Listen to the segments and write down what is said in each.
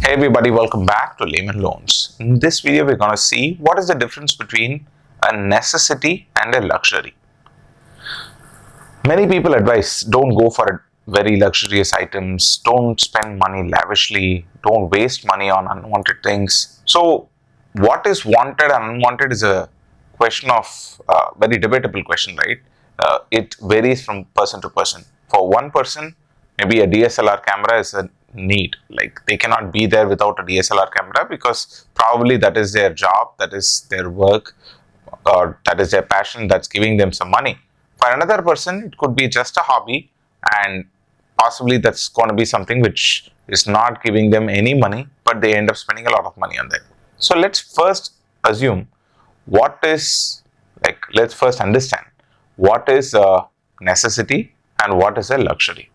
Hey everybody, welcome back to Layman Loans. In this video, we're going to see what is the difference between a necessity and a luxury. Many people advise don't go for very luxurious items, don't spend money lavishly, don't waste money on unwanted things. So, what is wanted and unwanted is a question of very debatable question, right? It varies from person to person. For one person, maybe a DSLR camera is a need, like they cannot be there without a DSLR camera because probably that is their job, that is their work, or that is their passion that's giving them some money. For another person, it could be just a hobby, and possibly that's going to be something which is not giving them any money, but they end up spending a lot of money on that. So let's first assume let's first understand what is a necessity and what is a luxury.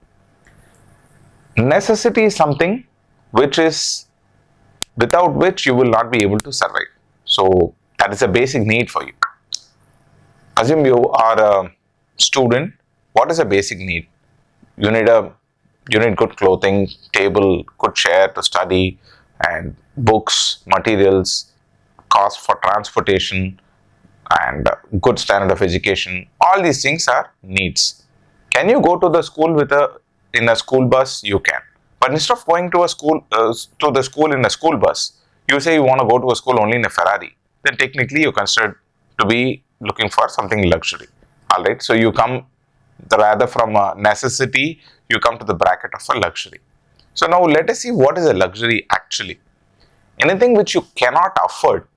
Necessity is something which is without which you will not be able to survive. So that is a basic need for you. Assume you are a student. What is a basic need? You need good clothing, table, good chair to study, and books, materials, cost for transportation, and good standard of education. All these things are needs. Can you go to the school in a school bus? You can. But instead of going to the school in a school bus, you say you want to go to a school only in a Ferrari. Then technically you consider to be looking for something luxury. All right. So you come rather from a necessity, you come to the bracket of a luxury. So now let us see what is a luxury actually. Anything which you cannot afford,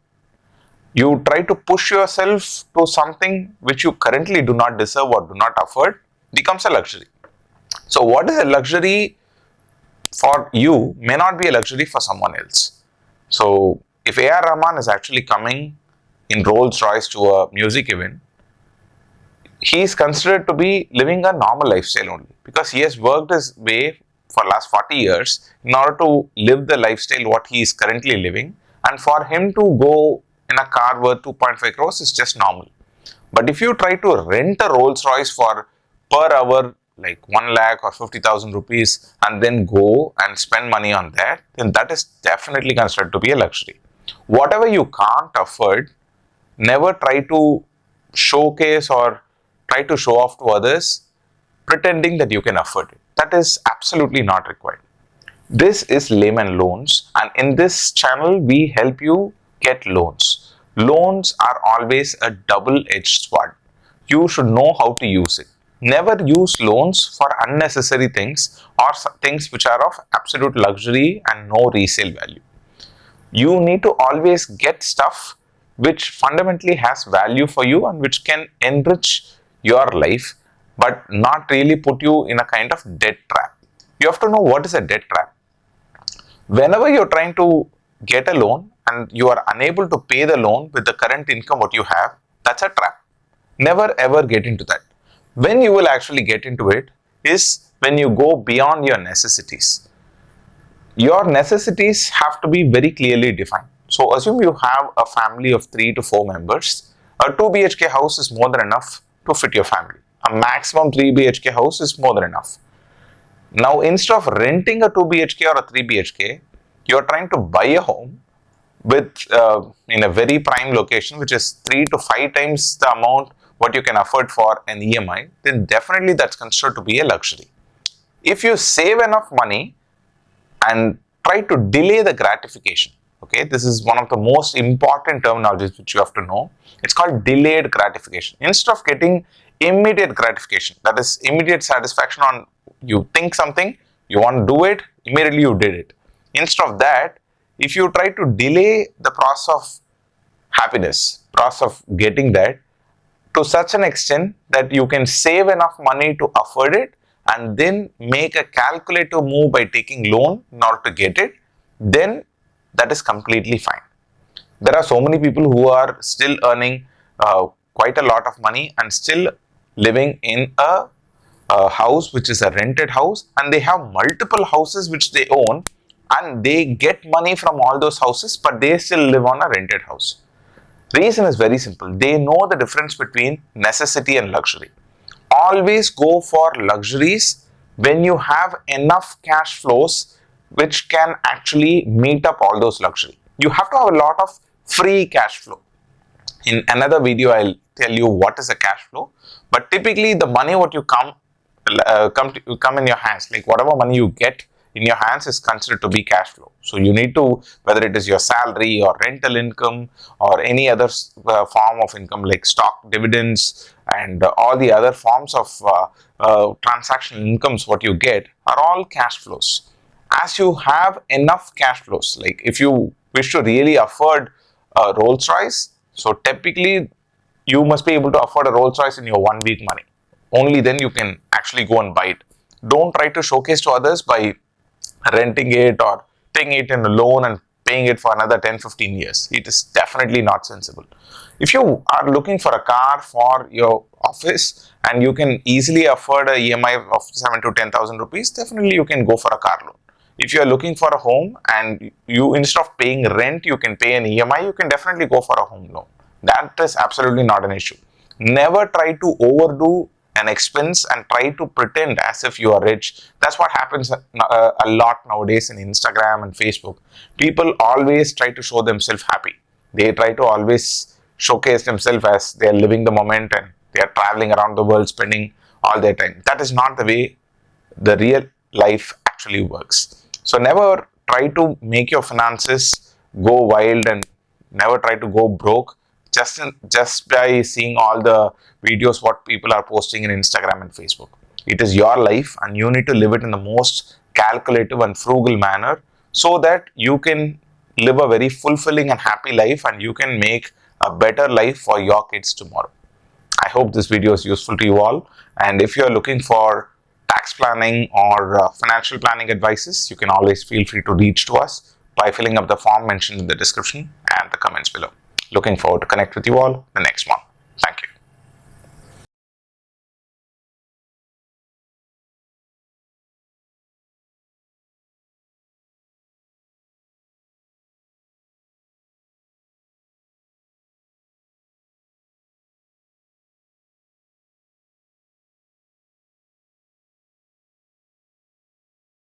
you try to push yourself to something which you currently do not deserve or do not afford, becomes a luxury. So what is a luxury for you may not be a luxury for someone else. So if A.R. Rahman is actually coming in Rolls Royce to a music event, he is considered to be living a normal lifestyle only because he has worked his way for last 40 years in order to live the lifestyle what he is currently living, and for him to go in a car worth 2.5 crores is just normal. But if you try to rent a Rolls Royce for per hour like 1 lakh or 50,000 rupees and then go and spend money on that, then that is definitely considered to be a luxury. Whatever you can't afford, never try to showcase or try to show off to others pretending that you can afford it. That is absolutely not required. This is Layman Loans, and in this channel we help you get loans. Loans are always a double-edged sword. You should know how to use it. Never use loans for unnecessary things or things which are of absolute luxury and no resale value. You need to always get stuff which fundamentally has value for you and which can enrich your life, but not really put you in a kind of debt trap. You have to know what is a debt trap. Whenever you're trying to get a loan and you are unable to pay the loan with the current income what you have, that's a trap. Never ever get into that. When you will actually get into it is when you go beyond your necessities. Your necessities have to be very clearly defined. So assume you have a family of 3 to 4 members. A 2 BHK house is more than enough to fit your family. A maximum 3 BHK house is more than enough. Now instead of renting a 2 BHK or a 3 BHK, you are trying to buy a home with in a very prime location which is 3 to 5 times the amount what you can afford for an EMI, then definitely that's considered to be a luxury. If you save enough money and try to delay the gratification, okay, this is one of the most important terminologies which you have to know. It's called delayed gratification. Instead of getting immediate gratification, that is immediate satisfaction on you think something, you want to do it, immediately you did it. Instead of that, if you try to delay the process of happiness, process of getting that to such an extent that you can save enough money to afford it and then make a calculative move by taking loan in order to get it, then that is completely fine. There are so many people who are still earning quite a lot of money and still living in a house which is a rented house, and they have multiple houses which they own and they get money from all those houses, but they still live on a rented house. Reason is very simple. They know the difference between necessity and luxury. Always go for luxuries when you have enough cash flows which can actually meet up all those luxury. You have to have a lot of free cash flow. In another video, I'll tell you what is a cash flow. But typically, the money what you come in your hands, like whatever money you get in your hands, is considered to be cash flow. So you need to, whether it is your salary or rental income or any other form of income like stock dividends and all the other forms of transactional incomes what you get, are all cash flows. As you have enough cash flows, like if you wish to really afford a Rolls Royce, so typically you must be able to afford a Rolls Royce in your 1 week money. Only then you can actually go and buy it. Don't try to showcase to others by renting it or taking it in a loan and paying it for another 10-15 years. It is definitely not sensible. If you are looking for a car for your office and you can easily afford a EMI of 7 to 10,000 rupees, definitely you can go for a car loan. If you are looking for a home and you, instead of paying rent, you can pay an EMI, you can definitely go for a home loan. That is absolutely not an issue. Never try to overdo an expense and try to pretend as if you are rich. That's what happens a lot nowadays in Instagram and Facebook. People always try to show themselves happy. They try to always showcase themselves as they are living the moment and they are traveling around the world spending all their time. That is not the way the real life actually works. So never try to make your finances go wild and never try to go broke just by seeing all the videos what people are posting in Instagram and Facebook. It is your life and you need to live it in the most calculative and frugal manner so that you can live a very fulfilling and happy life and you can make a better life for your kids tomorrow. I hope this video is useful to you all, and if you are looking for tax planning or financial planning advices, you can always feel free to reach to us by filling up the form mentioned in the description and the comments below. Looking forward to connect with you all the next one.